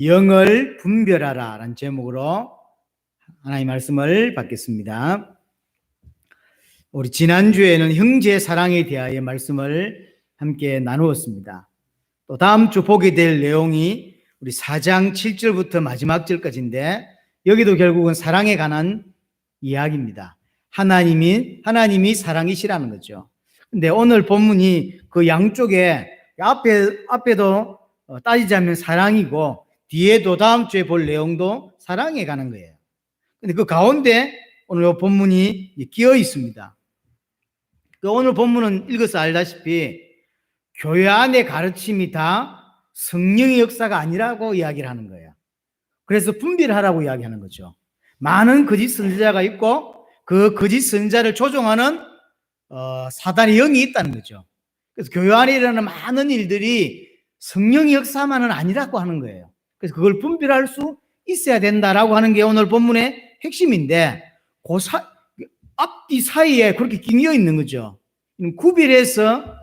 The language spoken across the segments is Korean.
영을 분별하라 라는 제목으로 하나님의 말씀을 받겠습니다. 우리 지난주에는 형제 사랑에 대하여 말씀을 함께 나누었습니다. 또 다음 주 보게 될 내용이 우리 4장 7절부터 마지막 절까지인데 여기도 결국은 사랑에 관한 이야기입니다. 하나님이 사랑이시라는 거죠. 근데 오늘 본문이 그 양쪽에 앞에도 따지자면 사랑이고 뒤에도 다음 주에 볼 내용도 사랑에 관한 거예요. 근데 그 가운데 오늘 본문이 끼어 있습니다. 오늘 본문은 읽어서 알다시피 교회 안의 가르침이 다 성령의 역사가 아니라고 이야기를 하는 거예요. 그래서 분별하라고 이야기하는 거죠. 많은 거짓 선지자가 있고 그 거짓 선지자를 조종하는 사단의 영이 있다는 거죠. 그래서 교회 안에 일어나는 많은 일들이 성령의 역사만은 아니라고 하는 거예요. 그래서 그걸 분별할 수 있어야 된다라고 하는 게 오늘 본문의 핵심인데 그 앞뒤 사이에 그렇게 끼어 있는 거죠. 구별해서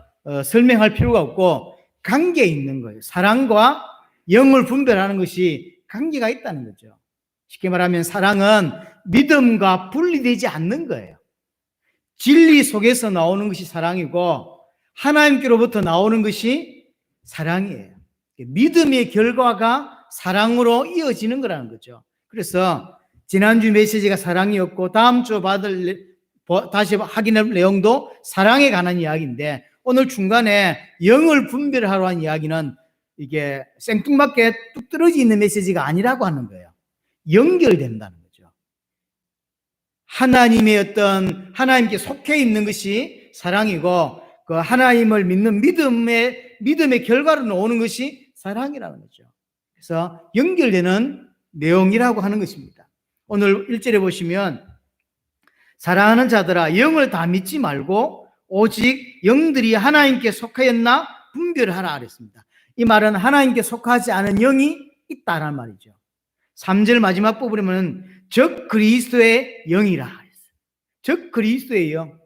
설명할 필요가 없고 관계에 있는 거예요. 사랑과 영을 분별하는 것이 관계가 있다는 거죠. 쉽게 말하면 사랑은 믿음과 분리되지 않는 거예요. 진리 속에서 나오는 것이 사랑이고 하나님께로부터 나오는 것이 사랑이에요. 믿음의 결과가 사랑으로 이어지는 거라는 거죠. 그래서 지난주 메시지가 사랑이었고 다음 주 다시 확인할 내용도 사랑에 관한 이야기인데 오늘 중간에 영을 분별하러 한 이야기는 이게 생뚱맞게 뚝 떨어져 있는 메시지가 아니라고 하는 거예요. 연결된다는 거죠. 하나님께 속해 있는 것이 사랑이고 그 하나님을 믿는 믿음의 결과로 나오는 것이 사랑이라는 거죠. 그래서 연결되는 내용이라고 하는 것입니다. 오늘 1절에 보시면 사랑하는 자들아 영을 다 믿지 말고 오직 영들이 하나님께 속하였나 분별하라 그랬습니다. 이 말은 하나님께 속하지 않은 영이 있다는 말이죠. 3절 마지막 부분에 보면 적 그리스도의 영이라 했어요. 적 그리스도의 영.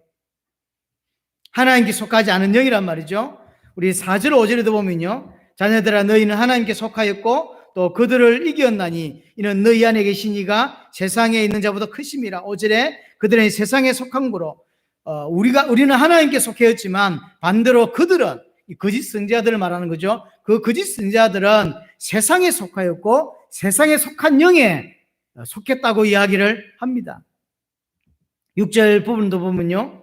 하나님께 속하지 않은 영이란 말이죠. 우리 4절 5절에도 보면요. 자녀들아 너희는 하나님께 속하였고 또 그들을 이겼나니 이는 너희 안에 계신 이가 세상에 있는 자보다 크심이라. 5절에 그들은 세상에 속한 거로 우리는 하나님께 속하였지만 반대로 그들은 거짓 선지자들을 말하는 거죠. 그 거짓 선지자들은 세상에 속하였고 세상에 속한 영에 속했다고 이야기를 합니다. 6절 부분도 보면요.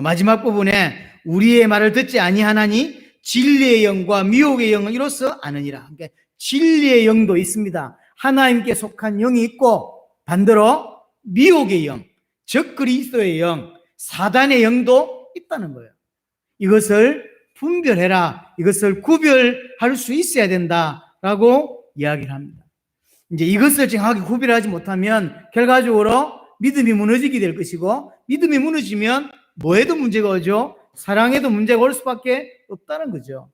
마지막 부분에 우리의 말을 듣지 아니하나니 진리의 영과 미혹의 영을 이로써 아느니라. 그러니까 진리의 영도 있습니다. 하나님께 속한 영이 있고 반대로 미혹의 영, 적 그리스도의 영, 사단의 영도 있다는 거예요. 이것을 분별해라. 이것을 구별할 수 있어야 된다라고 이야기를 합니다. 이제 이것을 정확하게 구별하지 못하면 결과적으로 믿음이 무너지게 될 것이고 믿음이 무너지면 뭐에도 문제가 오죠. 사랑에도 문제가 올 수밖에 없다는 거죠.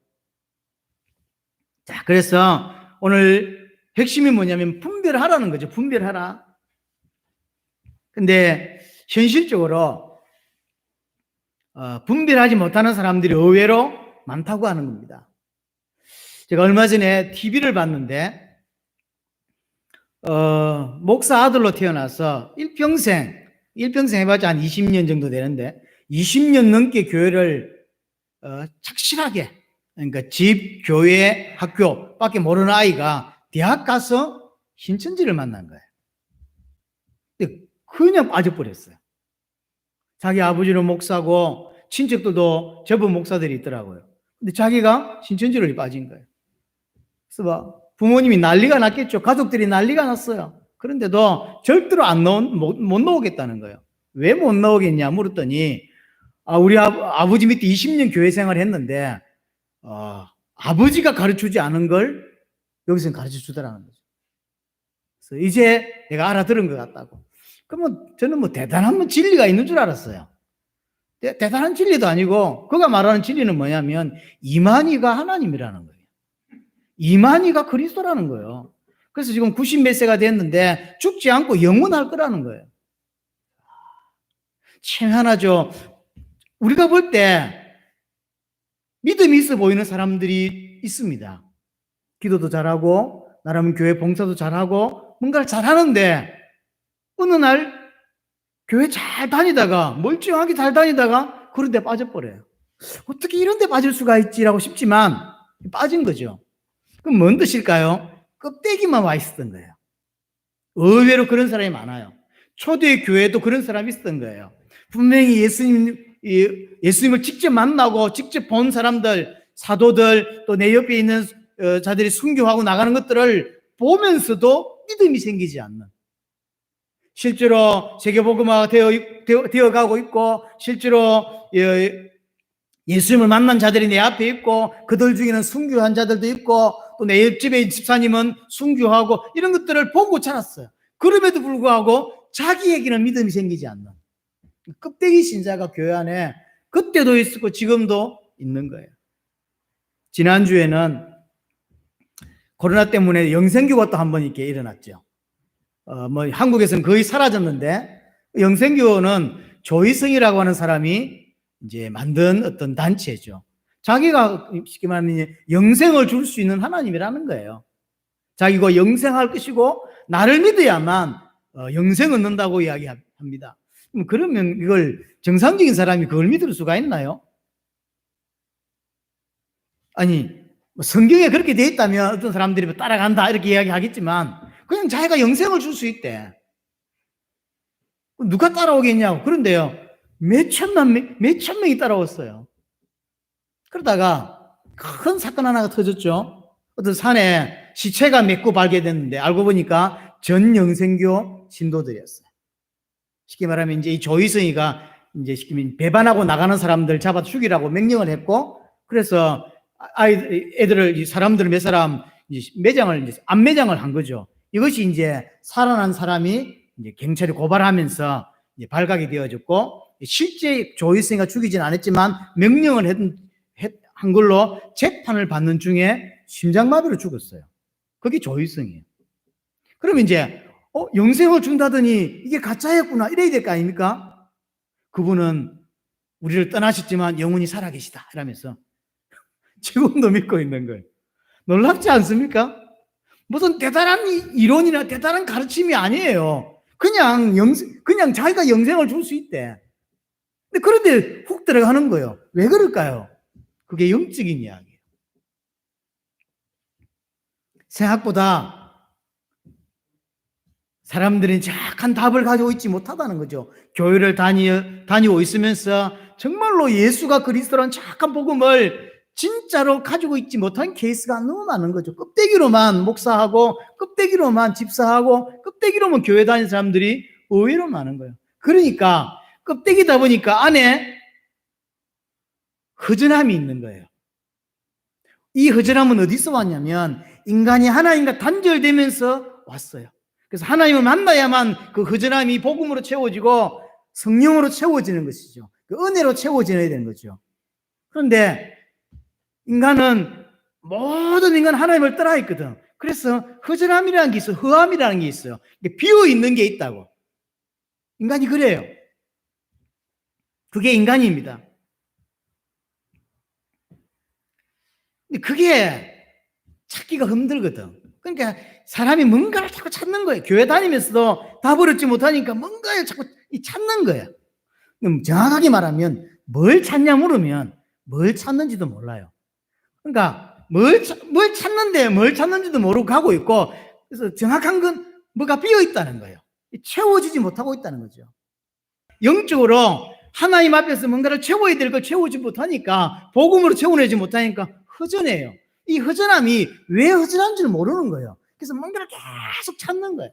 자, 그래서 오늘 핵심이 뭐냐면 분별하라는 거죠. 분별하라. 근데 현실적으로 분별하지 못하는 사람들이 의외로 많다고 하는 겁니다. 제가 얼마 전에 TV를 봤는데 목사 아들로 태어나서 일평생 해봤자 한 20년 정도 되는데 20년 넘게 교회를 착실하게 그러니까 집, 교회, 학교 밖에 모르는 아이가 대학 가서 신천지를 만난 거예요. 근데 그냥 빠져버렸어요. 자기 아버지는 목사고 친척들도 제법 목사들이 있더라고요. 근데 자기가 신천지를 빠진 거예요. 그래서 부모님이 난리가 났겠죠. 가족들이 난리가 났어요. 그런데도 절대로 못 나오겠다는 거예요. 왜 못 나오겠냐 물었더니 우리 아버지 밑에 20년 교회 생활을 했는데 아버지가 가르쳐주지 않은 걸 여기서는 가르쳐주더라는 거죠. 그래서 이제 내가 알아들은 것 같다고. 그러면 저는 대단한 진리가 있는 줄 알았어요. 대단한 진리도 아니고 그가 말하는 진리는 뭐냐면 이만희가 하나님이라는 거예요. 이만희가 그리스도라는 거예요. 그래서 지금 90몇 세가 됐는데 죽지 않고 영원할 거라는 거예요. 참 희한하죠. 우리가 볼 때 믿음이 있어 보이는 사람들이 있습니다. 기도도 잘하고 나름 교회 봉사도 잘하고 뭔가를 잘하는데 어느 날 교회 잘 다니다가 멀쩡하게 잘 다니다가 그런 데 빠져버려요. 어떻게 이런 데 빠질 수가 있지라고 싶지만 빠진 거죠. 그럼 뭔 뜻일까요? 껍데기만 와 있었던 거예요. 의외로 그런 사람이 많아요. 초대 교회도 그런 사람이 있었던 거예요. 분명히 예수님을 직접 만나고 직접 본 사람들, 사도들, 또 내 옆에 있는 자들이 순교하고 나가는 것들을 보면서도 믿음이 생기지 않는, 실제로 세계복음화가 되어가고 있고 실제로 예수님을 만난 자들이 내 앞에 있고 그들 중에는 순교한 자들도 있고 또 내 옆집에 집사님은 순교하고 이런 것들을 보고 자랐어요. 그럼에도 불구하고 자기에게는 믿음이 생기지 않는 껍데기 신자가 교회 안에 그때도 있었고 지금도 있는 거예요. 지난주에는 코로나 때문에 영생교가 또 한 번 이렇게 일어났죠. 한국에서는 거의 사라졌는데, 영생교는 조희성이라고 하는 사람이 이제 만든 어떤 단체죠. 자기가 쉽게 말하면 영생을 줄 수 있는 하나님이라는 거예요. 자기가 영생할 것이고 나를 믿어야만 영생 얻는다고 이야기합니다. 그러면 이걸 정상적인 사람이 그걸 믿을 수가 있나요? 아니, 성경에 그렇게 돼 있다면 어떤 사람들이 따라간다 이렇게 이야기하겠지만 그냥 자기가 영생을 줄 수 있대. 누가 따라오겠냐고. 그런데요, 몇천 명이 따라왔어요. 그러다가 큰 사건 하나가 터졌죠. 어떤 산에 시체가 몇 구 발견됐는데 알고 보니까 전 영생교 신도들이었어요. 쉽게 말하면 이제 이 조희성이가 이제 쉽게 말하면 배반하고 나가는 사람들 잡아 죽이라고 명령을 했고, 그래서 애들을, 사람들 몇 사람 안매장을 한 거죠. 이것이 이제 살아난 사람이 이제 경찰에 고발하면서 이제 발각이 되어졌고, 실제 조희성이가 죽이진 않았지만 명령을 한 걸로 재판을 받는 중에 심장마비로 죽었어요. 그게 조희성이에요. 그러면 이제 영생을 준다더니 이게 가짜였구나 이래야 될 거 아닙니까? 그분은 우리를 떠나셨지만 영원히 살아계시다 이러면서 지금도 믿고 있는 거예요. 놀랍지 않습니까? 무슨 대단한 이론이나 대단한 가르침이 아니에요. 그냥 자기가 영생을 줄 수 있대. 근데 그런데 훅 들어가는 거예요. 왜 그럴까요? 그게 영적인 이야기예요. 생각보다 사람들은 정확한 답을 가지고 있지 못하다는 거죠. 교회를 다니고 있으면서 정말로 예수가 그리스도라는 정확한 복음을 진짜로 가지고 있지 못한 케이스가 너무 많은 거죠. 껍데기로만 목사하고 껍데기로만 집사하고 껍데기로만 교회 다니는 사람들이 의외로 많은 거예요. 그러니까 껍데기다 보니까 안에 허전함이 있는 거예요. 이 허전함은 어디서 왔냐면 인간이 하나님과 단절되면서 왔어요. 그래서 하나님을 만나야만 그 허전함이 복음으로 채워지고 성령으로 채워지는 것이죠. 그 은혜로 채워져야 되는 거죠. 그런데 모든 인간 하나님을 떠나 있거든. 그래서 허전함이라는 게 있어요. 허함이라는 게 있어요. 비어 있는 게 있다고. 인간이 그래요. 그게 인간입니다. 근데 그게 찾기가 힘들거든. 그러니까 사람이 뭔가를 자꾸 찾는 거예요. 교회 다니면서도 답을 얻지 못하니까 뭔가를 자꾸 찾는 거예요. 정확하게 말하면 뭘 찾냐 물으면 뭘 찾는지도 몰라요. 그러니까 뭘 찾는데 뭘 찾는지도 모르고 가고 있고, 그래서 정확한 건 뭐가 비어 있다는 거예요. 채워지지 못하고 있다는 거죠. 영적으로 하나님 앞에서 뭔가를 채워야 될 걸 채우지 못하니까, 복음으로 채워내지 못하니까 허전해요. 이 허전함이 왜 허전한지를 모르는 거예요. 그래서 뭔가를 계속 찾는 거예요.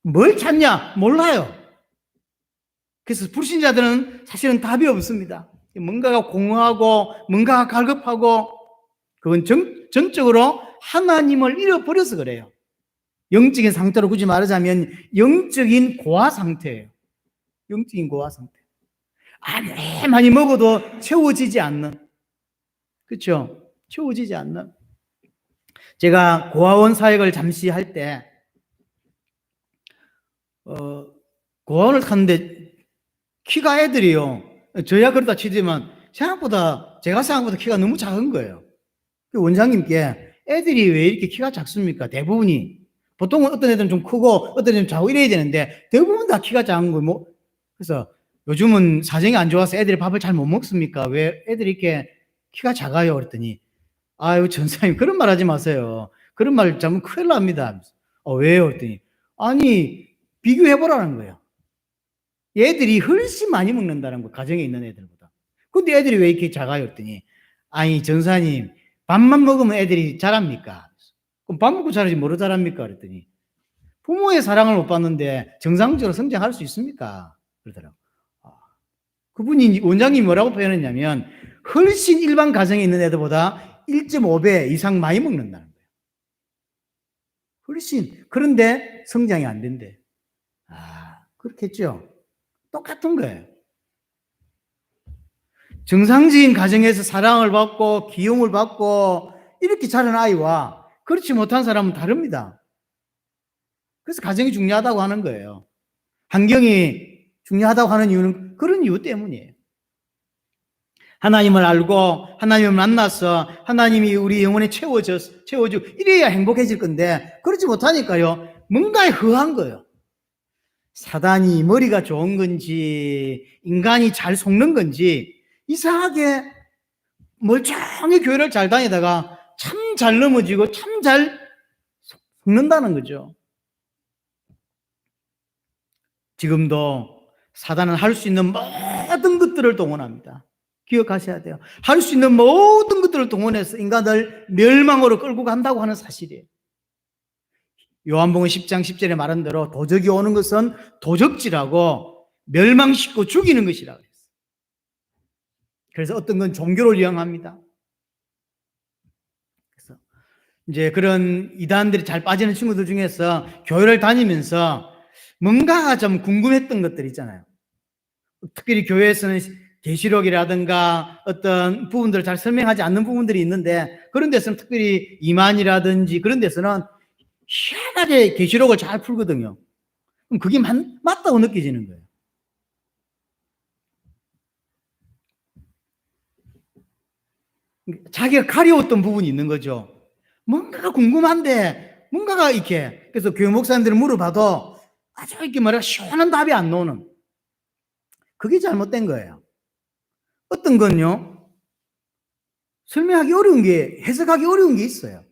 뭘 찾냐? 몰라요. 그래서 불신자들은 사실은 답이 없습니다. 뭔가가 공허하고 뭔가가 갈급하고, 그건 전적으로 하나님을 잃어버려서 그래요. 영적인 상태로 굳이 말하자면 영적인 고아 상태예요. 영적인 고아 상태. 아무리 많이 먹어도 채워지지 않는, 그렇죠? 채워지지 않는. 제가 고아원 사역을 잠시 할 때 고아원을 갔는데 키가 애들이요, 저야 그러다 치지만 제가 생각보다 키가 너무 작은 거예요. 그 원장님께 애들이 왜 이렇게 키가 작습니까? 대부분이. 보통은 어떤 애들은 좀 크고 어떤 애들은 작고 이래야 되는데 대부분 다 키가 작은 거 뭐. 그래서 요즘은 사정이 안 좋아서 애들이 밥을 잘 못 먹습니까? 왜 애들이 이렇게 키가 작아요? 그랬더니 아유 전사님 그런 말 하지 마세요. 그런 말 잘못 큰일 납니다. 왜요? 그랬더니 아니 비교해보라는 거예요. 얘들이 훨씬 많이 먹는다는 거, 가정에 있는 애들보다. 근데 애들이 왜 이렇게 작아요? 그랬더니 아니 전사님 밥만 먹으면 애들이 자랍니까? 그럼 밥 먹고 자라지 뭐로 자랍니까? 그랬더니 부모의 사랑을 못 받는데 정상적으로 성장할 수 있습니까? 그러더라고요. 그분이 원장님이 뭐라고 표현했냐면 훨씬 일반 가정에 있는 애들보다 1.5배 이상 많이 먹는다는 거예요. 훨씬. 그런데 성장이 안 된대. 그렇겠죠. 똑같은 거예요. 정상적인 가정에서 사랑을 받고 기용을 받고 이렇게 자란 아이와 그렇지 못한 사람은 다릅니다. 그래서 가정이 중요하다고 하는 거예요. 환경이 중요하다고 하는 이유는 그런 이유 때문이에요. 하나님을 알고 하나님을 만나서 하나님이 우리 영혼에 채워주고 이래야 행복해질 건데 그렇지 못하니까요. 뭔가에 허한 거예요. 사단이 머리가 좋은 건지 인간이 잘 속는 건지 이상하게 멀쩡히 교회를 잘 다니다가 참 잘 넘어지고 참 잘 속는다는 거죠. 지금도 사단은 할 수 있는 모든 것들을 동원합니다. 기억하셔야 돼요. 할 수 있는 모든 것들을 동원해서 인간을 멸망으로 끌고 간다고 하는 사실이에요. 요한복음 10장 10절에 말한 대로 도적이 오는 것은 도적질하고 멸망시키고 죽이는 것이라고 했어요. 그래서 어떤 건 종교를 이용합니다. 그래서 이제 그런 이단들이 잘 빠지는 친구들 중에서 교회를 다니면서 뭔가 좀 궁금했던 것들 있잖아요. 특별히 교회에서는 계시록이라든가 어떤 부분들을 잘 설명하지 않는 부분들이 있는데 그런 데서는 특별히 이만이라든지 그런 데서는 희한하게 계시록을 잘 풀거든요. 그럼 그게 맞다고 느껴지는 거예요. 자기가 가려웠던 부분이 있는 거죠. 뭔가가 궁금한데 뭔가가 이렇게 그래서 교회 목사님들을 물어봐도 아주 이렇게 말해 시원한 답이 안 나오는 그게 잘못된 거예요. 어떤 건요 설명하기 어려운 게 해석하기 어려운 게 있어요.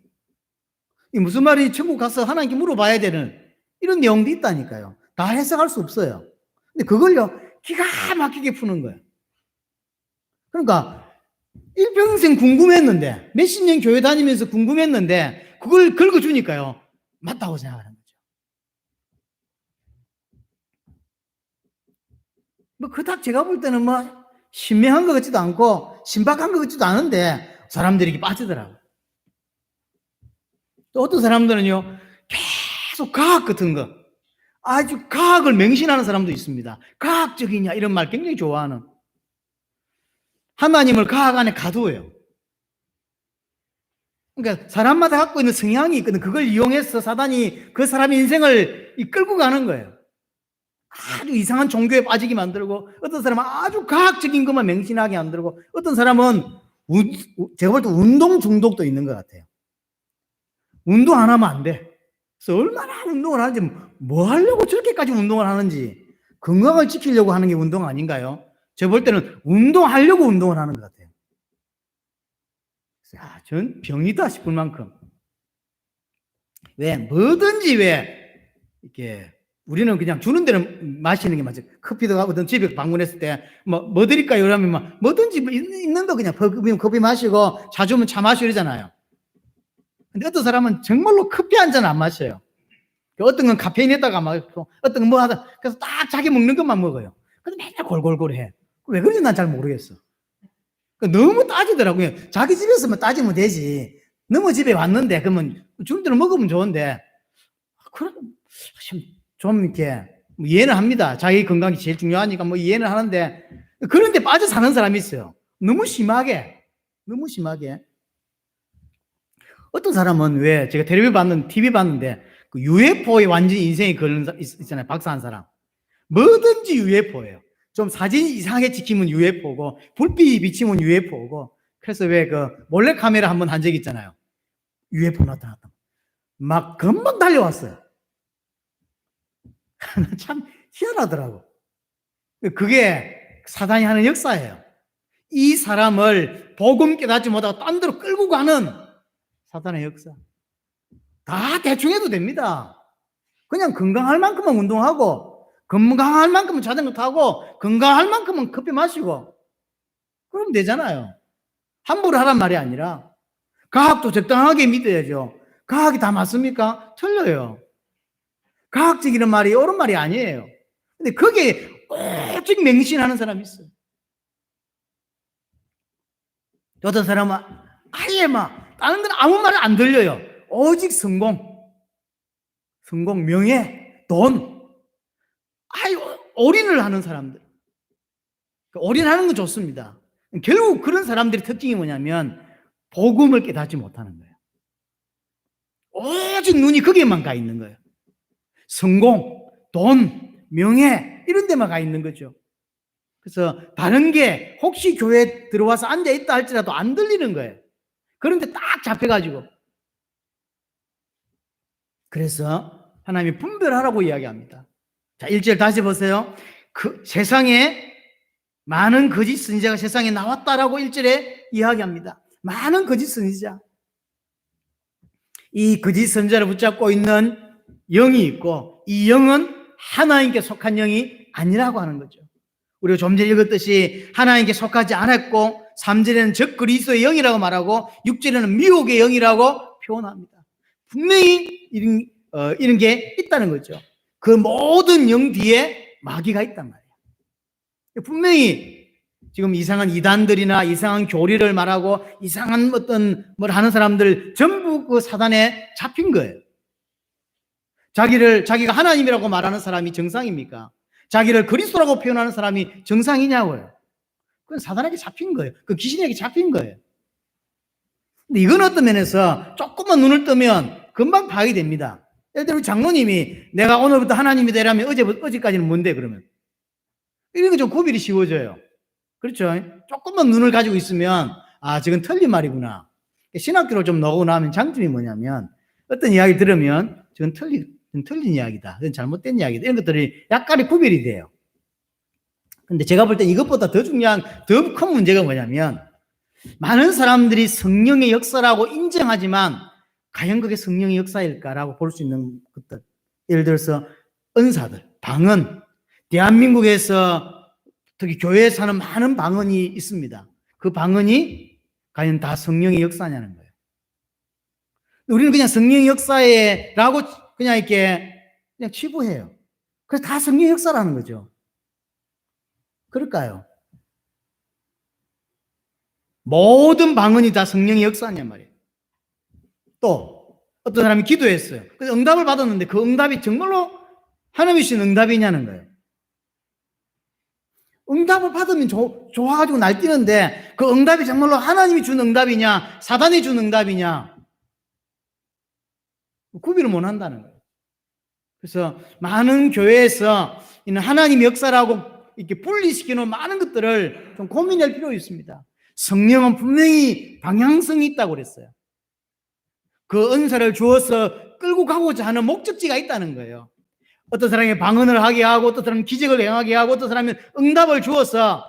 이 무슨 말이 천국 가서 하나님께 물어봐야 되는 이런 내용도 있다니까요. 다 해석할 수 없어요. 근데 그걸요 기가 막히게 푸는 거예요. 그러니까 일평생 궁금했는데 몇십 년 교회 다니면서 궁금했는데 그걸 긁어주니까요 맞다고 생각하는 거죠. 뭐 그닥 제가 볼 때는 뭐 신명한 것 같지도 않고 신박한 것 같지도 않은데 사람들이 이렇게 빠지더라고요. 또 어떤 사람들은요 계속 과학 같은 거 아주 과학을 맹신하는 사람도 있습니다. 과학적이냐 이런 말 굉장히 좋아하는 하나님을 과학 안에 가두어요. 그러니까 사람마다 갖고 있는 성향이 있거든. 그걸 이용해서 사단이 그 사람의 인생을 끌고 가는 거예요. 아주 이상한 종교에 빠지게 만들고 어떤 사람은 아주 과학적인 것만 맹신하게 만들고 어떤 사람은 제가 볼 때 운동 중독도 있는 것 같아요. 운동 안 하면 안 돼. 그래서 얼마나 운동을 하는지 뭐 하려고 저렇게까지 운동을 하는지 건강을 지키려고 하는 게 운동 아닌가요? 제가 볼 때는 운동하려고 운동을 하는 것 같아요. 전 병이다 싶을 만큼 왜 뭐든지 왜 이렇게 우리는 그냥 주는 대로 마시는 게 맞죠. 커피도 가거든 집에 방문했을 때 뭐 드릴까요? 이러면 막 뭐든지 있는 거 그냥 커피 마시고 차 주면 차 마시고 이러잖아요. 근데 어떤 사람은 정말로 커피 한 잔 안 마셔요. 어떤 건 카페인에다가 마시고 어떤 건 뭐 하다 그래서 딱 자기 먹는 것만 먹어요. 근데 맨날 골골골 해. 왜 그런지 난 잘 모르겠어. 너무 따지더라고요. 자기 집에서만 따지면 되지. 너무 집에 왔는데 그러면 주는 대로 먹으면 좋은데 그럼 좀 이렇게 이해는 합니다. 자기 건강이 제일 중요하니까 뭐 이해는 하는데 그런데 빠져 사는 사람이 있어요. 너무 심하게. 어떤 사람은 왜 제가 TV 봤는데 그 UFO에 완전히 인생이 걸린 있잖아요. 박사한 사람. 뭐든지 UFO예요. 좀 사진이 이상하게 찍히면 UFO고 불빛이 비치면 UFO고 그래서 왜 그 몰래카메라 한번 한 적 있잖아요. UFO 나타났다. 막 금방 달려왔어요. 참 희한하더라고. 그게 사단이 하는 역사예요. 이 사람을 복음 깨닫지 못하고 딴 데로 끌고 가는 사단의 역사. 다 대충 해도 됩니다. 그냥 건강할 만큼은 운동하고, 건강할 만큼은 자전거 타고, 건강할 만큼은 커피 마시고, 그러면 되잖아요. 함부로 하란 말이 아니라, 과학도 적당하게 믿어야죠. 과학이 다 맞습니까? 틀려요. 과학적이란 말이 옳은 말이 아니에요. 근데 거기에 오직 맹신하는 사람이 있어요. 어떤 사람은 아예 막, 다른 건 아무 말 안 들려요. 오직 성공, 명예, 돈. 아유, 올인을 하는 사람들. 올인하는 건 좋습니다. 결국 그런 사람들의 특징이 뭐냐면 복음을 깨닫지 못하는 거예요. 오직 눈이 거기에만 가 있는 거예요. 성공, 돈, 명예 이런 데만 가 있는 거죠. 그래서 다른 게 혹시 교회에 들어와서 앉아있다 할지라도 안 들리는 거예요. 그런데 딱 잡혀가지고. 그래서 하나님이 분별하라고 이야기합니다. 자, 1절 다시 보세요. 그 세상에 많은 거짓 선지자가 세상에 나왔다라고 1절에 이야기합니다. 많은 거짓 선지자. 이 거짓 선지자를 붙잡고 있는 영이 있고 이 영은 하나님께 속한 영이 아니라고 하는 거죠. 우리가 좀 전에 읽었듯이 하나님께 속하지 않았고 3절에는 적 그리스도의 영이라고 말하고 6절에는 미혹의 영이라고 표현합니다. 분명히 이런 게 있다는 거죠. 그 모든 영 뒤에 마귀가 있단 말이에요. 분명히 지금 이상한 이단들이나 이상한 교리를 말하고 이상한 어떤 뭘 하는 사람들 전부 그 사단에 잡힌 거예요. 자기가 하나님이라고 말하는 사람이 정상입니까? 자기를 그리스도라고 표현하는 사람이 정상이냐고요. 그건 사단에게 잡힌 거예요. 그 귀신에게 잡힌 거예요. 근데 이건 어떤 면에서 조금만 눈을 뜨면 금방 파악이 됩니다. 예를 들어 장로님이 내가 오늘부터 하나님이 되라면 어제까지는 뭔데 그러면? 이런 거 좀 구별이 쉬워져요. 그렇죠? 조금만 눈을 가지고 있으면 아, 저건 틀린 말이구나. 신학교를 좀 넣고 나면 장점이 뭐냐면 어떤 이야기 들으면 저건 틀린 이야기다. 그건 잘못된 이야기다. 이런 것들이 약간의 구별이 돼요. 근데 제가 볼 때 이것보다 더 중요한, 더 큰 문제가 뭐냐면 많은 사람들이 성령의 역사라고 인정하지만 과연 그게 성령의 역사일까라고 볼 수 있는 것들. 예를 들어서 은사들, 방언. 대한민국에서 특히 교회에 사는 많은 방언이 있습니다. 그 방언이 과연 다 성령의 역사냐는 거예요. 우리는 그냥 성령의 역사에라고 그냥 이렇게 그냥 치부해요. 그래서 다 성령의 역사라는 거죠. 그럴까요? 모든 방언이 다 성령의 역사냔 말이에요. 또 어떤 사람이 기도했어요. 그래서 응답을 받았는데 그 응답이 정말로 하나님이 주신 응답이냐는 거예요. 응답을 받으면 좋아가지고 날뛰는데 그 응답이 정말로 하나님이 준 응답이냐 사단이 준 응답이냐 구별을 못 한다는 거예요. 그래서 많은 교회에서 이는 하나님 역사라고 이렇게 분리시키는 많은 것들을 좀 고민할 필요가 있습니다. 성령은 분명히 방향성이 있다고 그랬어요. 그 은사를 주어서 끌고 가고자 하는 목적지가 있다는 거예요. 어떤 사람이 방언을 하게 하고 어떤 사람은 기적을 행하게 하고 어떤 사람은 응답을 주어서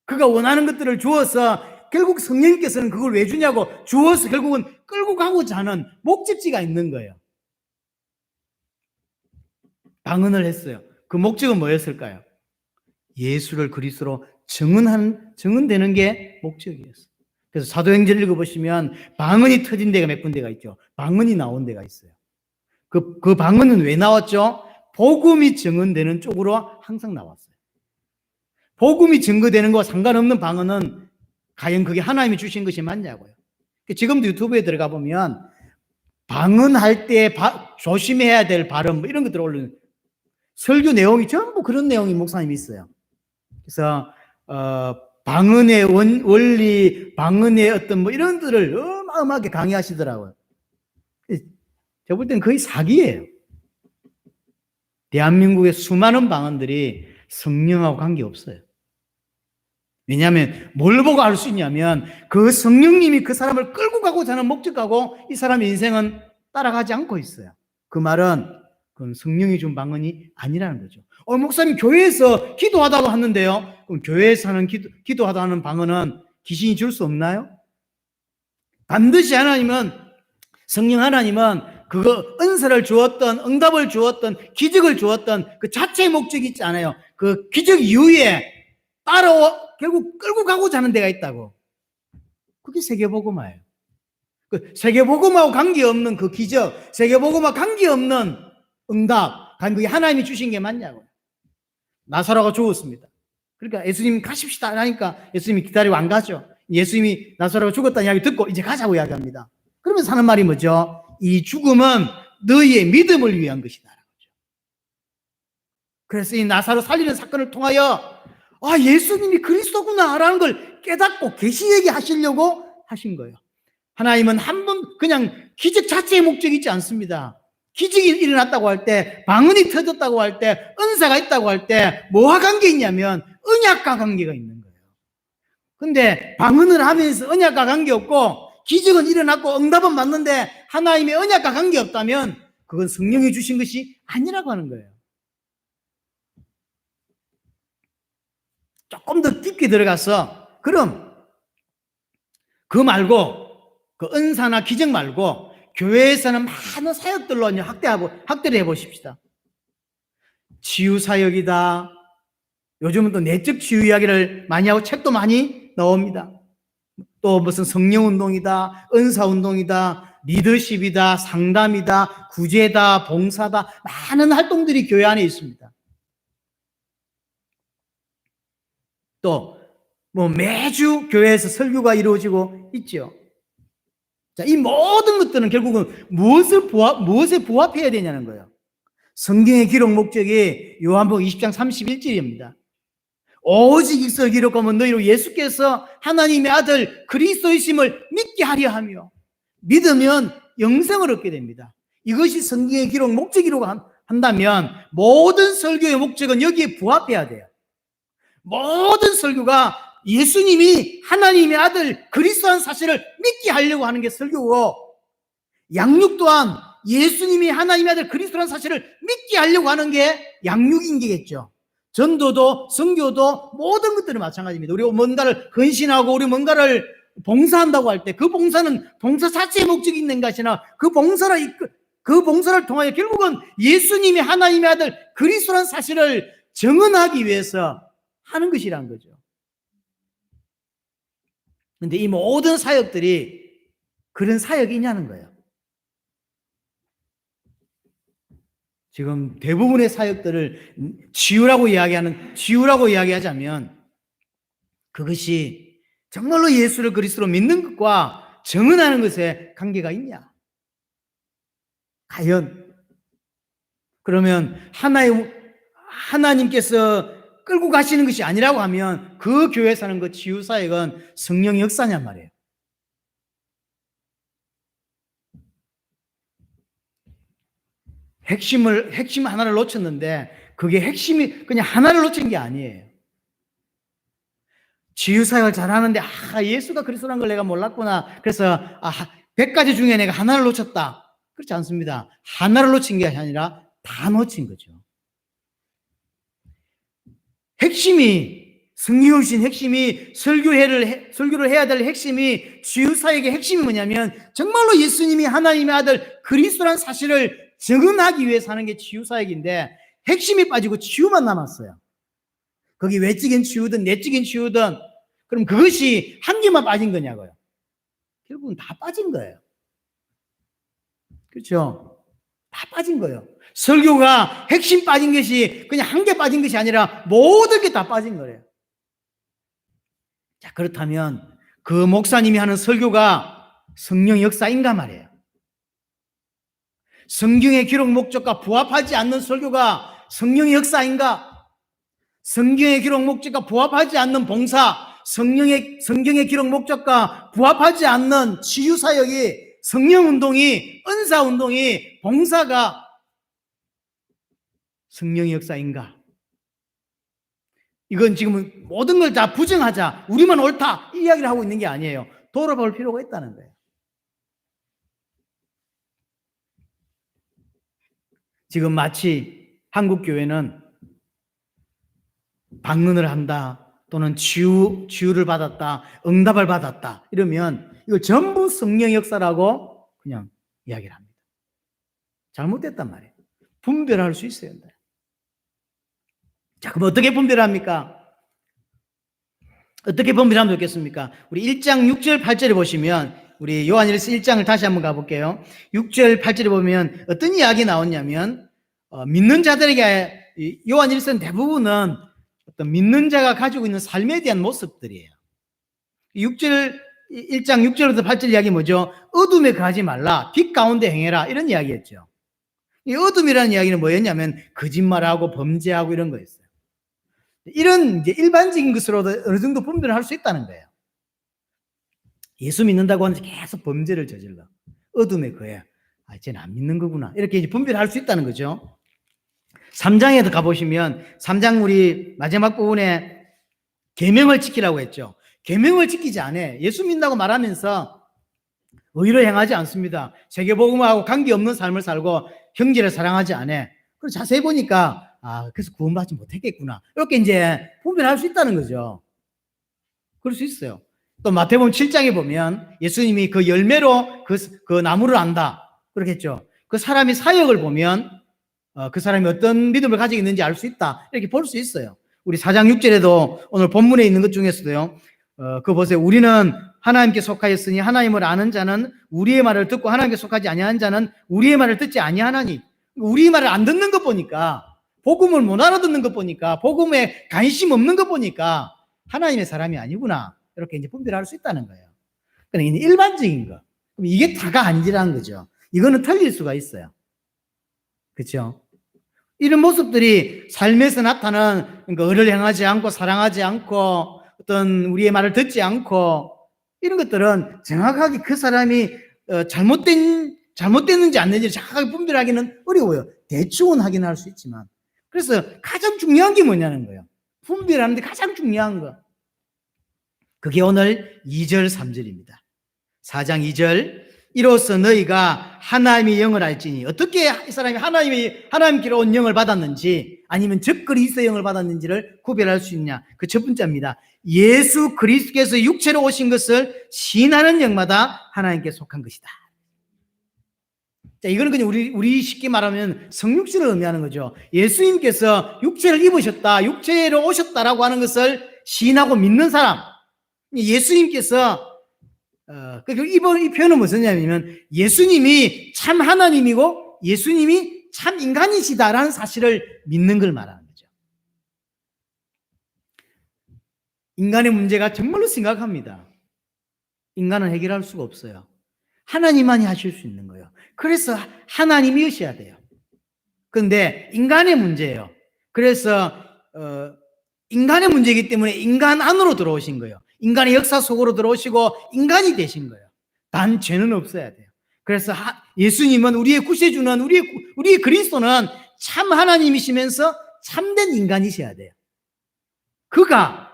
그가 원하는 것들을 주어서 결국 성령께서는 그걸 왜 주냐고 주어서 결국은 끌고 가고자 하는 목적지가 있는 거예요. 방언을 했어요. 그 목적은 뭐였을까요? 예수를 그리스도로 증언되는 게 목적이었어요. 그래서 사도행전을 읽어보시면 방언이 터진 데가 몇 군데가 있죠. 방언이 나온 데가 있어요. 그 방언은 왜 나왔죠? 복음이 증언되는 쪽으로 항상 나왔어요. 복음이 증거되는 것과 상관없는 방언은 과연 그게 하나님이 주신 것이 맞냐고요. 지금도 유튜브에 들어가 보면 방언할 때 조심해야 될 발음 뭐 이런 것들 올리는 설교 내용이 전부 그런 내용이 목사님이 있어요. 그래서 방언의 원리, 방언의 어떤 뭐 이런 것들을 어마어마하게 강의하시더라고요. 제가 볼 때는 거의 사기예요. 대한민국의 수많은 방언들이 성령하고 관계없어요. 왜냐하면 뭘 보고 알 수 있냐면 그 성령님이 그 사람을 끌고 가고자 하는 목적하고 이 사람의 인생은 따라가지 않고 있어요. 그 말은 그건 성령이 준 방언이 아니라는 거죠. 목사님 교회에서 기도하다고 하는데요. 그럼 교회에서 하는 기도하다 하는 방언은 귀신이 줄 수 없나요? 반드시 성령 하나님은 그거 은사를 주었던, 응답을 주었던, 기적을 주었던 그 자체의 목적이 있지 않아요. 그 기적 이후에 결국 끌고 가고자 하는 데가 있다고. 그게 세계복음화예요. 그 세계복음화하고 관계없는 그 기적, 세계복음화 관계없는 응답, 그게 하나님이 주신 게 맞냐고. 나사로가 죽었습니다. 그러니까 예수님 가십시다 하니까 예수님이 기다리고 안 가죠. 예수님이 나사로가 죽었다는 이야기 듣고 이제 가자고 이야기합니다. 그러면서 하는 말이 뭐죠? 이 죽음은 너희의 믿음을 위한 것이다. 그래서 이 나사로 살리는 사건을 통하여 예수님이 그리스도구나라는 걸 깨닫고 계시 얘기하시려고 하신 거예요. 하나님은 한 번 그냥 기적 자체의 목적이 있지 않습니다. 기적이 일어났다고 할 때, 방언이 터졌다고 할 때, 은사가 있다고 할 때 뭐와 관계 있냐면 언약과 관계가 있는 거예요. 근데 방언을 하면서 언약과 관계없고 기적은 일어났고 응답은 맞는데 하나님의 언약과 관계없다면 그건 성령이 주신 것이 아니라고 하는 거예요. 조금 더 깊게 들어가서 그럼 그 말고 그 은사나 기적 말고 교회에서는 많은 사역들로 확대를 해보십시다. 치유사역이다. 요즘은 또 내적 치유 이야기를 많이 하고 책도 많이 나옵니다. 또 무슨 성령운동이다, 은사운동이다, 리더십이다, 상담이다, 구제다, 봉사다, 많은 활동들이 교회 안에 있습니다. 또 매주 교회에서 설교가 이루어지고 있죠. 자, 이 모든 것들은 결국은 무엇에 부합해야 되냐는 거예요. 성경의 기록 목적이 요한복음 20장 31절입니다. 오직 이것을 기록하면 너희로 예수께서 하나님의 아들 그리스도이심을 믿게 하려 하며 믿으면 영생을 얻게 됩니다. 이것이 성경의 기록 목적이라고 한다면 모든 설교의 목적은 여기에 부합해야 돼요. 모든 설교가 예수님이 하나님의 아들 그리스도라는 사실을 믿게 하려고 하는 게 설교고, 양육 또한 예수님이 하나님의 아들 그리스도라는 사실을 믿게 하려고 하는 게 양육인계겠죠. 전도도 선교도 모든 것들은 마찬가지입니다. 우리가 뭔가를 헌신하고 우리 뭔가를 봉사한다고 할 때 그 봉사는 봉사 자체의 목적이 있는 것이나 그 봉사를 통하여 결국은 예수님이 하나님의 아들 그리스도라는 사실을 증언하기 위해서 하는 것이란 거죠. 그런데 이 모든 사역들이 그런 사역이냐는 거예요. 지금 대부분의 사역들을 치유라고 이야기하자면 그것이 정말로 예수를 그리스도로 믿는 것과 증언하는 것에 관계가 있냐? 과연 그러면 하나님께서 끌고 가시는 것이 아니라고 하면 그 교회에서 하는 그 치유 사역은 성령의 역사냔 말이에요. 핵심 하나를 놓쳤는데 그게 핵심이 그냥 하나를 놓친 게 아니에요. 치유사역을 잘하는데 예수가 그리스도라는 걸 내가 몰랐구나. 그래서 100가지 중에 내가 하나를 놓쳤다. 그렇지 않습니다. 하나를 놓친 게 아니라 다 놓친 거죠. 성경신 핵심이 설교를 해야 될 핵심이 치유사역의 핵심이 뭐냐면 정말로 예수님이 하나님의 아들 그리스도라는 사실을 증언하기 위해서 하는 게 치유사역인데 핵심이 빠지고 치유만 남았어요. 거기 외적인 치유든 내적인 치유든 그럼 그것이 한 개만 빠진 거냐고요. 결국은 다 빠진 거예요. 그렇죠? 다 빠진 거예요. 설교가 핵심 빠진 것이 그냥 한 개 빠진 것이 아니라 모든 게 다 빠진 거예요. 자, 그렇다면 그 목사님이 하는 설교가 성령 역사인가 말이에요. 성경의 기록 목적과 부합하지 않는 설교가 성령의 역사인가? 성경의 기록 목적과 부합하지 않는 봉사, 성경의 기록 목적과 부합하지 않는 치유사역이, 성령운동이, 은사운동이, 봉사가 성령의 역사인가? 이건 지금 모든 걸 다 부정하자, 우리만 옳다 이 이야기를 하고 있는 게 아니에요. 돌아볼 필요가 있다는 거예요. 지금 마치 한국 교회는 방문을 한다 또는 치유를 받았다, 응답을 받았다 이러면 이거 전부 성령 역사라고 그냥 이야기를 합니다. 잘못됐단 말이에요. 분별할 수 있어야 된다. 자, 그럼 어떻게 분별합니까? 어떻게 분별하면 좋겠습니까? 우리 1장 6절 8절에 보시면, 우리 요한일서 1장을 다시 한번 가볼게요. 6절 8절에 보면 어떤 이야기 나왔냐면, 믿는 자들에게, 요한일서는 대부분은 어떤 믿는 자가 가지고 있는 삶에 대한 모습들이에요. 1장 6절부터 8절 이야기 뭐죠? 어둠에 가지 말라, 빛 가운데 행해라, 이런 이야기였죠. 이 어둠이라는 이야기는 뭐였냐면 거짓말하고 범죄하고 이런 거였어요. 이런 이제 일반적인 것으로도 어느 정도 분별을 할 수 있다는 거예요. 예수 믿는다고 하는데 계속 범죄를 저질러. 어둠에 거해. 쟤는 안 믿는 거구나. 이렇게 이제 분별할 수 있다는 거죠. 3장에도 가보시면 3장 우리 마지막 부분에 계명을 지키라고 했죠. 계명을 지키지 않아. 예수 믿는다고 말하면서 의로 행하지 않습니다. 세계복음하고 관계없는 삶을 살고 형제를 사랑하지 않아. 그래서 자세히 보니까 그래서 구원받지 못했겠구나. 이렇게 이제 분별할 수 있다는 거죠. 그럴 수 있어요. 또 마태복음 7장에 보면 예수님이 그 열매로 그 나무를 안다. 그렇겠죠. 그 사람이 사역을 보면 그 사람이 어떤 믿음을 가지고 있는지 알 수 있다. 이렇게 볼 수 있어요. 우리 4장 6절에도 오늘 본문에 있는 것 중에서도요. 그거 보세요. 우리는 하나님께 속하였으니 하나님을 아는 자는 우리의 말을 듣고 하나님께 속하지 아니하는 자는 우리의 말을 듣지 아니하나니. 우리 말을 안 듣는 것 보니까, 복음을 못 알아듣는 것 보니까, 복음에 관심 없는 것 보니까 하나님의 사람이 아니구나. 이렇게 이제 분별할 수 있다는 거예요. 그러니까 일반적인 거. 그럼 이게 다가 아니라는 거죠. 이거는 틀릴 수가 있어요. 그렇죠? 이런 모습들이 삶에서 나타나는, 그러니까 의를 행하지 않고 사랑하지 않고 어떤 우리의 말을 듣지 않고 이런 것들은 정확하게 그 사람이 잘못됐는지 안 됐는지 정확하게 분별하기는 어려워요. 대충은 확인할 수 있지만. 그래서 가장 중요한 게 뭐냐는 거예요. 분별하는데 가장 중요한 거. 그게 오늘 2절 3절입니다. 4장 2절. 이로써 너희가 하나님의 영을 알지니. 어떻게 이 사람이 하나님께로 온 영을 받았는지, 아니면 적그리스도의 영을 받았는지를 구별할 수 있냐. 그 첫 번째입니다. 예수 그리스도께서 육체로 오신 것을 시인하는 영마다 하나님께 속한 것이다. 자, 이거는 그냥 우리 쉽게 말하면 성육신을 의미하는 거죠. 예수님께서 육체를 입으셨다, 육체로 오셨다라고 하는 것을 시인하고 믿는 사람. 예수님께서 이 표현은 무엇이냐면 예수님이 참 하나님이고 예수님이 참 인간이시다라는 사실을 믿는 걸 말하는 거죠. 인간의 문제가 정말로 심각합니다. 인간은 해결할 수가 없어요. 하나님만이 하실 수 있는 거예요. 그래서 하나님이셔야 돼요. 그런데 인간의 문제예요. 그래서 인간의 문제이기 때문에 인간 안으로 들어오신 거예요. 인간의 역사 속으로 들어오시고 인간이 되신 거예요. 단 죄는 없어야 돼요. 그래서 예수님은 우리의 구세주는 우리의 그리스도는 참 하나님이시면서 참된 인간이셔야 돼요. 그가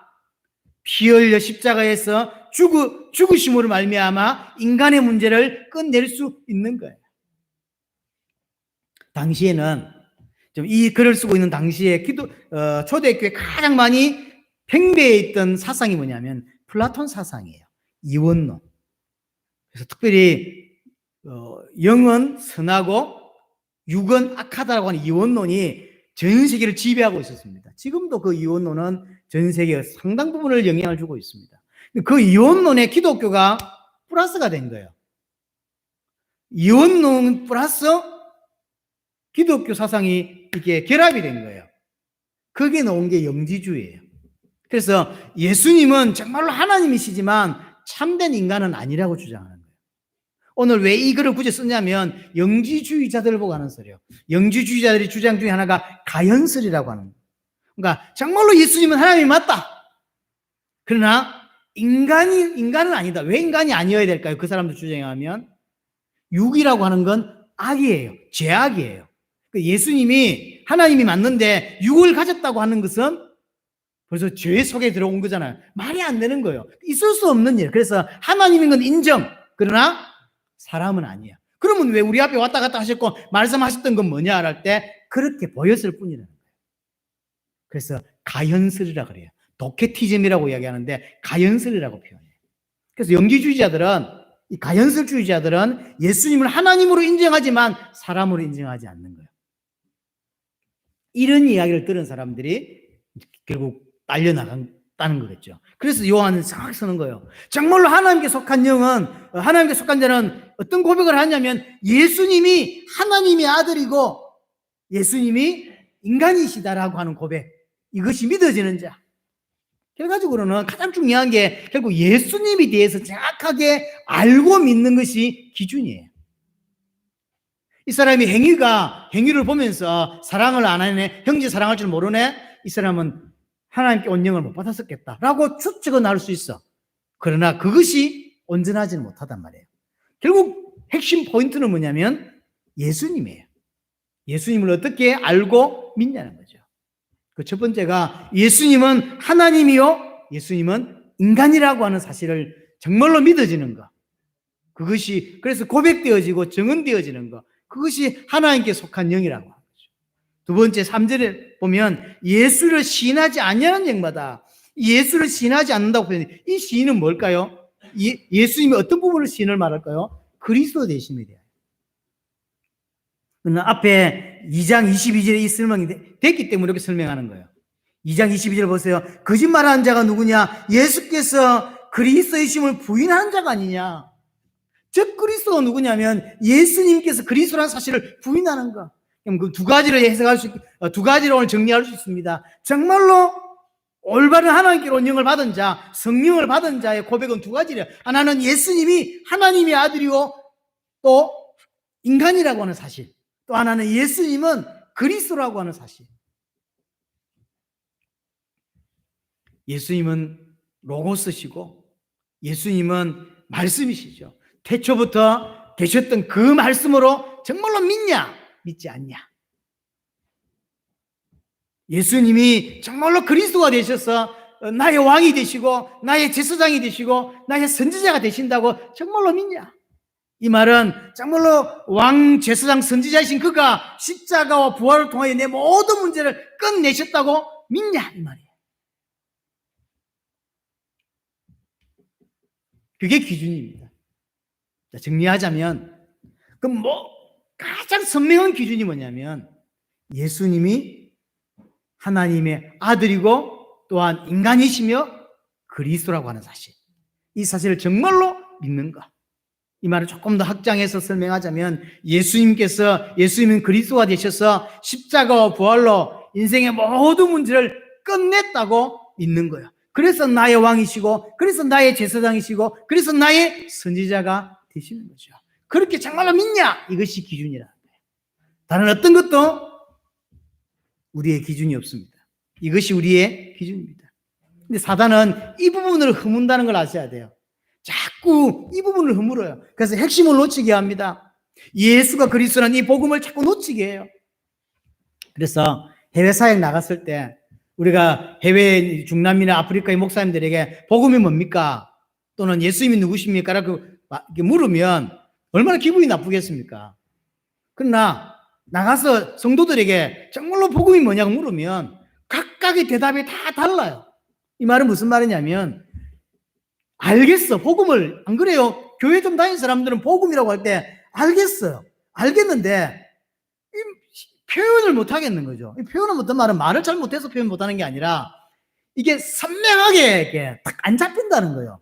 피 흘려 십자가에서 죽으심으로 말미암아 인간의 문제를 끝낼 수 있는 거예요. 당시에는 이 글을 쓰고 있는 당시에 초대교회 가장 많이 팽배해 있던 사상이 뭐냐면 플라톤 사상이에요. 이원론. 그래서 특별히 영은 선하고 육은 악하다라고 하는 이원론이 전 세계를 지배하고 있었습니다. 지금도 그 이원론은 전 세계 상당 부분을 영향을 주고 있습니다. 그 이원론에 기독교가 플러스가 된 거예요. 이원론 플러스 기독교 사상이 이렇게 결합이 된 거예요. 그게 나온 게 영지주의예요. 그래서 예수님은 정말로 하나님이시지만 참된 인간은 아니라고 주장하는 거예요. 오늘 왜 이 글을 굳이 썼냐면 영지주의자들을 보고 하는 소리예요. 영지주의자들의 주장 중에 하나가 가연설이라고 하는 거예요. 그러니까 정말로 예수님은 하나님이 맞다. 그러나 인간은 아니다. 왜 인간이 아니어야 될까요? 그 사람들 주장하면 육이라고 하는 건 악이에요. 죄악이에요. 예수님이 하나님이 맞는데 육을 가졌다고 하는 것은 벌써 죄 속에 들어온 거잖아요. 말이 안 되는 거예요. 있을 수 없는 일. 그래서 하나님인 건 인정. 그러나 사람은 아니에요. 그러면 왜 우리 앞에 왔다 갔다 하셨고 말씀하셨던 건 뭐냐 할 때 그렇게 보였을 뿐이라는 거예요. 그래서 가현설이라 그래요. 도케티즘이라고 이야기하는데 가현설이라고 표현해요. 그래서 영지주의자들은, 이 가현설주의자들은 예수님을 하나님으로 인정하지만 사람으로 인정하지 않는 거예요. 이런 이야기를 들은 사람들이 결국 딸려나간다는 거겠죠. 그래서 요한은 정확히 쓰는 거예요. 정말로 하나님께 속한 영은, 하나님께 속한 자는 어떤 고백을 하냐면 예수님이 하나님의 아들이고 예수님이 인간이시다라고 하는 고백. 이것이 믿어지는 자. 결과적으로는 가장 중요한 게 결국 예수님에 대해서 정확하게 알고 믿는 것이 기준이에요. 이 사람이 행위를 보면서 사랑을 안 하네, 형제 사랑할 줄 모르네, 이 사람은 하나님께 온영을 못 받았었겠다라고 추측은 할 수 있어. 그러나 그것이 온전하지는 못하단 말이에요. 결국 핵심 포인트는 뭐냐면 예수님이에요. 예수님을 어떻게 알고 믿냐는 거죠. 그 첫 번째가 예수님은 하나님이요, 예수님은 인간이라고 하는 사실을 정말로 믿어지는 것. 그것이 그래서 고백되어지고 증언되어지는 것. 그것이 하나님께 속한 영이라고 하는 거죠. 두 번째 3절에 보면 예수를 시인하지 아니하는 영마다, 예수를 시인하지 않는다고 표현해요. 이 시인은 뭘까요? 예수님이 어떤 부분을 시인을 말할까요? 그리스도 되심에 대하여. 앞에 2장 22절에 이 설명이 됐기 때문에 이렇게 설명하는 거예요. 2장 22절 보세요. 거짓말하는 자가 누구냐? 예수께서 그리스도이심을 부인하는 자가 아니냐? 즉 그리스도가 누구냐면 예수님께서 그리스도라는 사실을 부인하는 것. 그 두 가지를 해석할 수, 두 가지로 오늘 정리할 수 있습니다. 정말로 올바른 하나님께로 영을 받은 자, 성령을 받은 자의 고백은 두 가지래요. 하나는 예수님이 하나님의 아들이고 또 인간이라고 하는 사실. 또 하나는 예수님은 그리스도라고 하는 사실. 예수님은 로고스시고 예수님은 말씀이시죠. 태초부터 계셨던 그 말씀으로 정말로 믿냐? 믿지 않냐? 예수님이 정말로 그리스도가 되셔서 나의 왕이 되시고 나의 제사장이 되시고 나의 선지자가 되신다고 정말로 믿냐? 이 말은 정말로 왕, 제사장, 선지자이신 그가 십자가와 부활을 통하여 내 모든 문제를 끝내셨다고 믿냐? 이 말이에요. 그게 기준입니다. 자, 정리하자면 그럼 가장 선명한 기준이 뭐냐면 예수님이 하나님의 아들이고 또한 인간이시며 그리스도라고 하는 사실. 이 사실을 정말로 믿는 것. 이 말을 조금 더 확장해서 설명하자면 예수님은 그리스도가 되셔서 십자가와 부활로 인생의 모든 문제를 끝냈다고 믿는 거예요. 그래서 나의 왕이시고 그래서 나의 제사장이시고 그래서 나의 선지자가 되시는 거죠. 그렇게 정말로 믿냐? 이것이 기준이라는 거예요. 다른 어떤 것도 우리의 기준이 없습니다. 이것이 우리의 기준입니다. 근데 사단은 이 부분을 허문다는 걸 아셔야 돼요. 자꾸 이 부분을 허물어요. 그래서 핵심을 놓치게 합니다. 예수가 그리스도라는 이 복음을 자꾸 놓치게 해요. 그래서 해외 사역 나갔을 때 우리가 해외 중남미나 아프리카의 목사님들에게 복음이 뭡니까? 또는 예수님이 누구십니까? 라고 물으면 얼마나 기분이 나쁘겠습니까? 그러나 나가서 성도들에게 정말로 복음이 뭐냐고 물으면 각각의 대답이 다 달라요. 이 말은 무슨 말이냐면 알겠어. 복음을 안 그래요? 교회 좀 다니는 사람들은 복음이라고 할 때 알겠어요. 알겠는데 표현을 못 하겠는 거죠. 표현을 못한 말은 말을 잘 못해서 표현 못하는 게 아니라 이게 선명하게 딱 안 잡힌다는 거예요.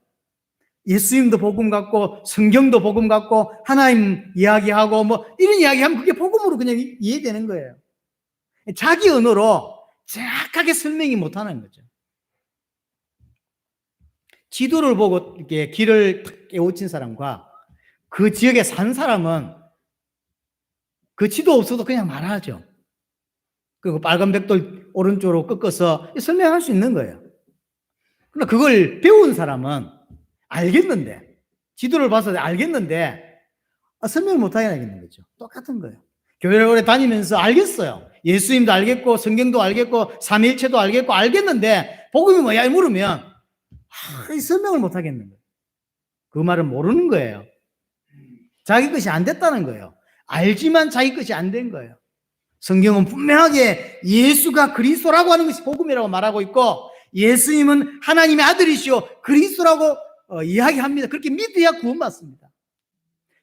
예수님도 복음 같고 성경도 복음 같고 하나님 이야기하고 이런 이야기하면 그게 복음으로 그냥 이해되는 거예요. 자기 언어로 정확하게 설명이 못하는 거죠. 지도를 보고 이렇게 길을 깨우친 사람과 그 지역에 산 사람은 그 지도 없어도 그냥 말하죠. 그리고 빨간 벽돌 오른쪽으로 꺾어서 설명할 수 있는 거예요. 그러나 그걸 배운 사람은 알겠는데, 지도를 봐서 알겠는데 설명을 못하게 하겠는 거죠. 똑같은 거예요. 교회를 오래 다니면서 알겠어요. 예수님도 알겠고 성경도 알겠고 삼위일체도 알겠고 알겠는데 복음이 뭐야? 물으면 설명을 못 하겠는 거예요. 그 말은 모르는 거예요. 자기 것이 안 됐다는 거예요. 알지만 자기 것이 안 된 거예요. 성경은 분명하게 예수가 그리스도라고 하는 것이 복음이라고 말하고 있고, 예수님은 하나님의 아들이시오 그리스도라고 이야기합니다. 그렇게 믿어야 구원받습니다.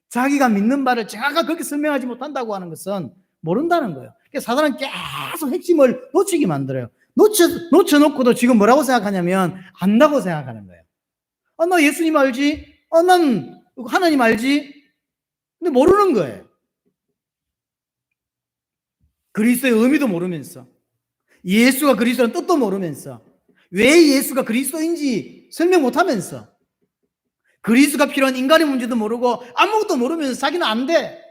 자기가 믿는 바를 정확하게 그렇게 설명하지 못한다고 하는 것은 모른다는 거예요. 그러니까 사단은 계속 핵심을 놓치게 만들어요. 놓쳐놓고도 지금 뭐라고 생각하냐면 안다고 생각하는 거예요. 나 예수님 알지? 난 하나님 알지? 근데 모르는 거예요. 그리스도의 의미도 모르면서, 예수가 그리스도라는 뜻도 모르면서, 왜 예수가 그리스도인지 설명 못하면서, 그리스도가 필요한 인간의 문제도 모르고 아무것도 모르면서 자기는 안 돼.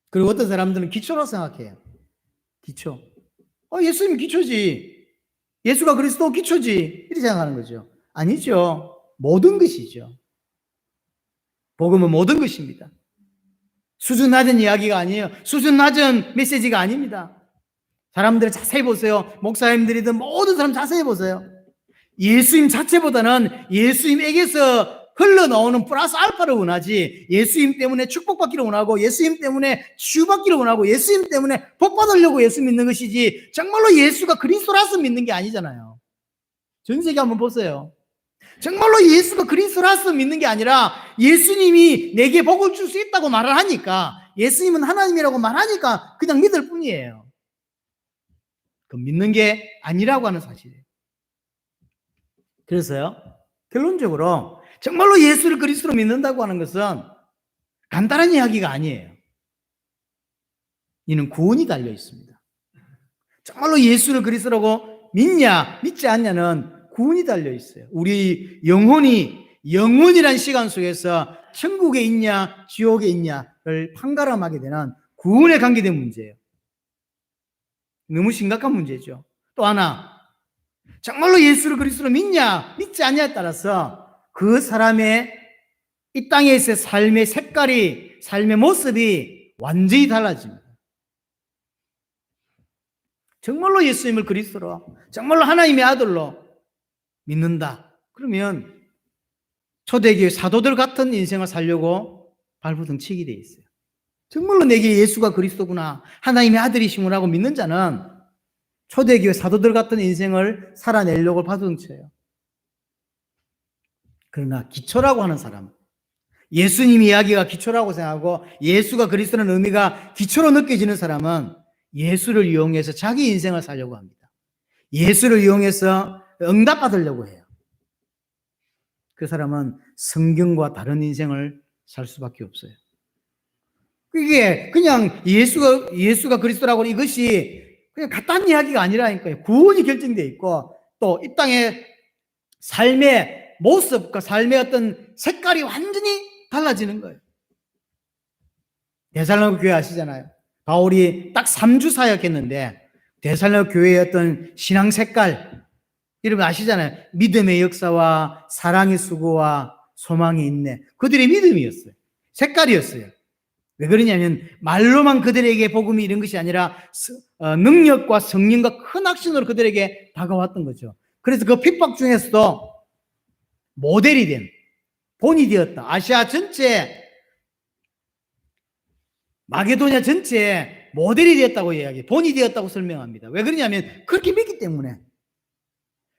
그리고 어떤 사람들은 기초라고 생각해요. 기초. 예수님이 기초지. 예수가 그리스도 기초지. 이렇게 생각하는 거죠. 아니죠. 모든 것이죠. 복음은 모든 것입니다. 수준 낮은 이야기가 아니에요. 수준 낮은 메시지가 아닙니다. 사람들 자세히 보세요. 목사님들이든 모든 사람 자세히 보세요. 예수님 자체보다는 예수님에게서 흘러나오는 플러스 알파를 원하지, 예수님 때문에 축복받기를 원하고, 예수님 때문에 치유받기를 원하고, 예수님 때문에 복받으려고 예수 믿는 것이지, 정말로 예수가 그리스도라서 믿는 게 아니잖아요. 전 세계 한번 보세요. 정말로 예수가 그리스도라서 믿는 게 아니라 예수님이 내게 복을 줄 수 있다고 말을 하니까, 예수님은 하나님이라고 말하니까 그냥 믿을 뿐이에요. 그 믿는 게 아니라고 하는 사실이에요. 그래서요, 결론적으로 정말로 예수를 그리스도로 믿는다고 하는 것은 간단한 이야기가 아니에요. 이는 구원이 달려 있습니다. 정말로 예수를 그리스도라고 믿냐 믿지 않냐는 구원이 달려 있어요. 우리 영혼이란 시간 속에서 천국에 있냐 지옥에 있냐를 판가름하게 되는 구원에 관계된 문제예요. 너무 심각한 문제죠. 또 하나, 정말로 예수를 그리스도로 믿냐 믿지 않냐에 따라서 그 사람의 이 땅에서의 삶의 색깔이, 삶의 모습이 완전히 달라집니다. 정말로 예수님을 그리스도로, 정말로 하나님의 아들로 믿는다. 그러면 초대교회 사도들 같은 인생을 살려고 발버둥 치게 돼 있어요. 정말로 내게 예수가 그리스도구나, 하나님의 아들이시구나라고 믿는 자는 초대교회 사도들 같은 인생을 살아내려고 발버둥 쳐요. 그러나 기초라고 하는 사람, 예수님 이야기가 기초라고 생각하고 예수가 그리스도라는 의미가 기초로 느껴지는 사람은 예수를 이용해서 자기 인생을 살려고 합니다. 예수를 이용해서 응답받으려고 해요. 그 사람은 성경과 다른 인생을 살 수밖에 없어요. 이게 그냥 예수가 그리스도라고 하는 이것이 그냥 간단한 이야기가 아니라니까요. 구원이 결정되어 있고, 또 이 땅의 삶의 모습과 삶의 어떤 색깔이 완전히 달라지는 거예요. 데살로니가 교회 아시잖아요. 바울이 딱 3주 사역했는데 데살로니가 교회의 어떤 신앙 색깔, 여러분 아시잖아요. 믿음의 역사와 사랑의 수고와 소망의 인내, 그들의 믿음이었어요. 색깔이었어요. 왜 그러냐면 말로만 그들에게 복음이 이런 것이 아니라 능력과 성령과 큰 확신으로 그들에게 다가왔던 거죠. 그래서 그 핍박 중에서도 모델이 된, 본이 되었다. 아시아 전체, 마게도냐 전체에 모델이 되었다고 이야기해요. 본이 되었다고 설명합니다. 왜 그러냐면 그렇게 믿기 때문에,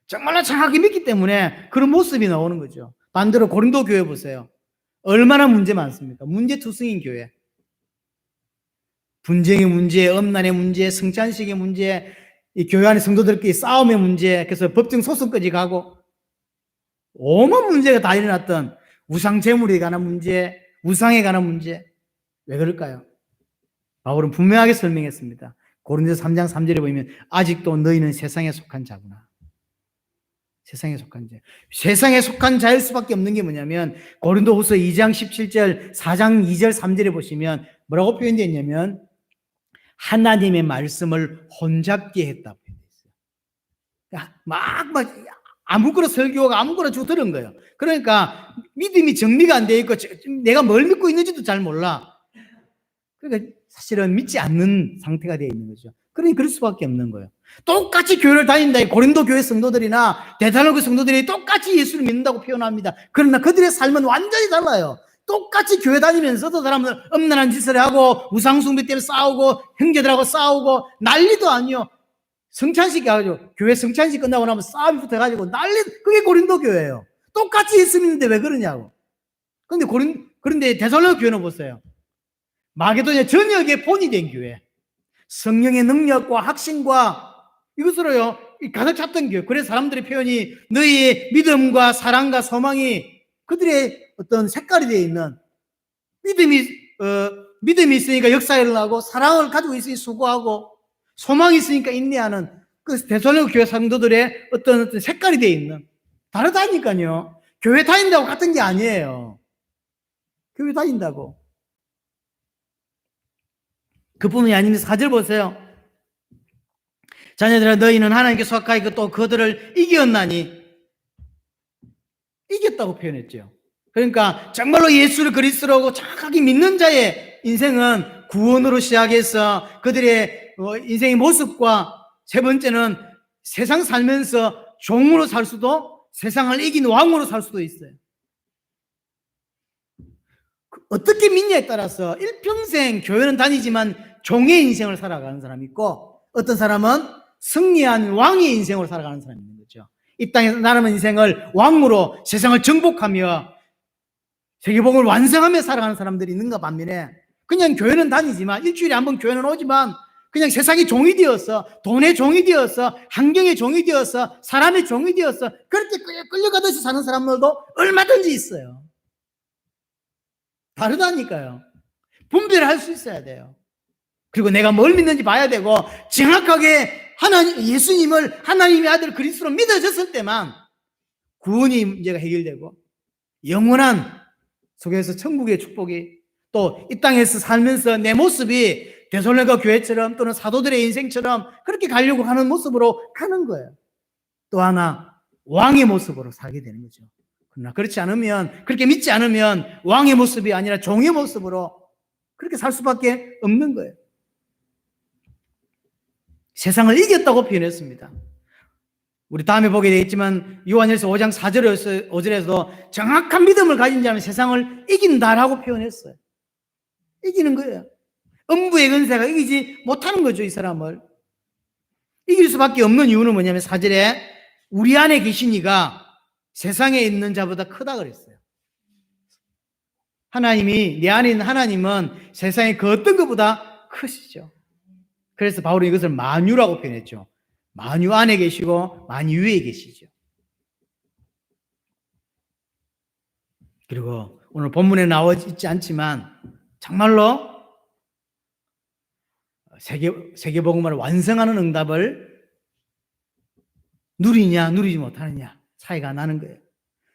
정말로 정확히 믿기 때문에 그런 모습이 나오는 거죠. 반대로 고린도 교회 보세요. 얼마나 문제 많습니까? 문제투성인 교회. 분쟁의 문제, 엄난의 문제, 성찬식의 문제, 이 교회 안에 성도들끼리 싸움의 문제, 그래서 법정 소송까지 가고 오만 문제가 다 일어났던 우상 제물에 관한 문제, 우상에 관한 문제. 왜 그럴까요? 바울은 분명하게 설명했습니다. 고린도서 3장 3절에 보면 아직도 너희는 세상에 속한 자구나. 세상에 속한 자. 세상에 속한 자일 수밖에 없는 게 뭐냐면 고린도후서 2장 17절, 4장 2절, 3절에 보시면 뭐라고 표현되어 있냐면 하나님의 말씀을 혼잡게 했다고 표현되어 있어요. 아무거나 설교가 아무거나 쭉 들은 거예요. 그러니까 믿음이 정리가 안 돼 있고 내가 뭘 믿고 있는지도 잘 몰라. 그러니까 사실은 믿지 않는 상태가 되어 있는 거죠. 그러니 그럴 수밖에 없는 거예요. 똑같이 교회를 다닌다. 고린도 교회 성도들이나 데살로니가 성도들이 똑같이 예수를 믿는다고 표현합니다. 그러나 그들의 삶은 완전히 달라요. 똑같이 교회 다니면서도 사람은 음란한 짓을 하고 우상숭배 때문에 싸우고 형제들하고 싸우고 난리도 아니요. 성찬식 가지고 교회 성찬식 끝나고 나면 싸움이 붙어가지고 난리. 그게 고린도 교회예요. 똑같이 예수 믿는데 왜 그러냐고. 그런데 데살로니가 교회는 보세요. 마게도냐 전역의 본이 된 교회. 성령의 능력과 확신과 이것으로요 가득 찼던 교회. 그래서 사람들의 표현이 너희의 믿음과 사랑과 소망이 그들의 어떤 색깔이 되어 있는 믿음이 있으니까 역사에 일어나고 사랑을 가지고 있으니 수고하고 소망이 있으니까 인내하는 그 데살로니가 교회 성도들의 어떤 색깔이 되어 있는 다르다니까요. 교회 다닌다고 같은 게 아니에요. 교회 다닌다고. 그뿐만이 아닙니다. 4절 보세요. 자녀들아 너희는 하나님께 속하여 또 그들을 이겼나니 이겼다고 표현했죠. 그러니까 정말로 예수를 그리스도라고 정확하게 믿는 자의 인생은 구원으로 시작해서 그들의 인생의 모습과 세 번째는 세상 살면서 종으로 살 수도 세상을 이긴 왕으로 살 수도 있어요. 어떻게 믿냐에 따라서 일평생 교회는 다니지만 종의 인생을 살아가는 사람이 있고 어떤 사람은 승리한 왕의 인생으로 살아가는 사람이 있는 거죠. 이 땅에서 남은 인생을 왕으로 세상을 정복하며 세계복음을 완성하며 살아가는 사람들이 있는가 반면에 그냥 교회는 다니지만 일주일에 한 번 교회는 오지만 그냥 세상의 종이 되어서 돈의 종이 되어서 환경의 종이 되어서 사람의 종이 되어서 그렇게 끌려가듯이 사는 사람들도 얼마든지 있어요. 다르다니까요. 분별을 할 수 있어야 돼요. 그리고 내가 뭘 믿는지 봐야 되고 정확하게 예수님을 하나님의 아들 그리스도로 믿어졌을 때만 구원의 문제가 해결되고 영원한 속에서 천국의 축복이 또 이 땅에서 살면서 내 모습이 데살로니가 교회처럼 또는 사도들의 인생처럼 그렇게 가려고 하는 모습으로 가는 거예요. 또 하나 왕의 모습으로 살게 되는 거죠. 그러나 그렇지 않으면 그렇게 믿지 않으면 왕의 모습이 아니라 종의 모습으로 그렇게 살 수밖에 없는 거예요. 세상을 이겼다고 표현했습니다. 우리 다음에 보게 되겠지만 요한일서 5장 5절에서 정확한 믿음을 가진 자는 세상을 이긴다라고 표현했어요. 이기는 거예요. 음부의 근세가 이기지 못하는 거죠. 이 사람을 이길 수밖에 없는 이유는 뭐냐면 4절에 우리 안에 계시니가 세상에 있는 자보다 크다 그랬어요. 하나님이 내 안에 있는 하나님은 세상의 그 어떤 것보다 크시죠. 그래서 바울은 이것을 만유라고 표현했죠. 만유 안에 계시고 만유 위에 계시죠. 그리고 오늘 본문에 나와 있지 않지만 정말로 세계복음을 완성하는 응답을 누리냐 누리지 못하느냐 차이가 나는 거예요.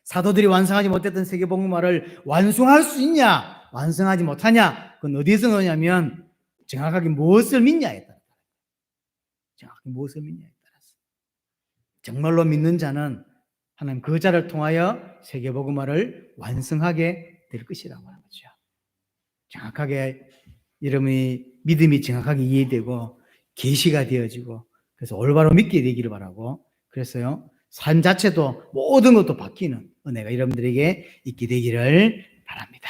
사도들이 완성하지 못했던 세계복음화를 완성할 수 있냐 완성하지 못하냐 그건 어디에서 넣냐면 정확하게 무엇을 믿냐에 따라 정확히 무엇을 믿냐에 따라서 정말로 믿는 자는 하나님 그 자를 통하여 세계복음화를 완성하게 될 것이라고 하는 거죠. 정확하게 여러분이 믿음이 정확하게 이해되고 계시가 되어지고 그래서 올바로 믿게 되기를 바라고 그래서요 삶 자체도 모든 것도 바뀌는 은혜가 여러분들에게 있게 되기를 바랍니다.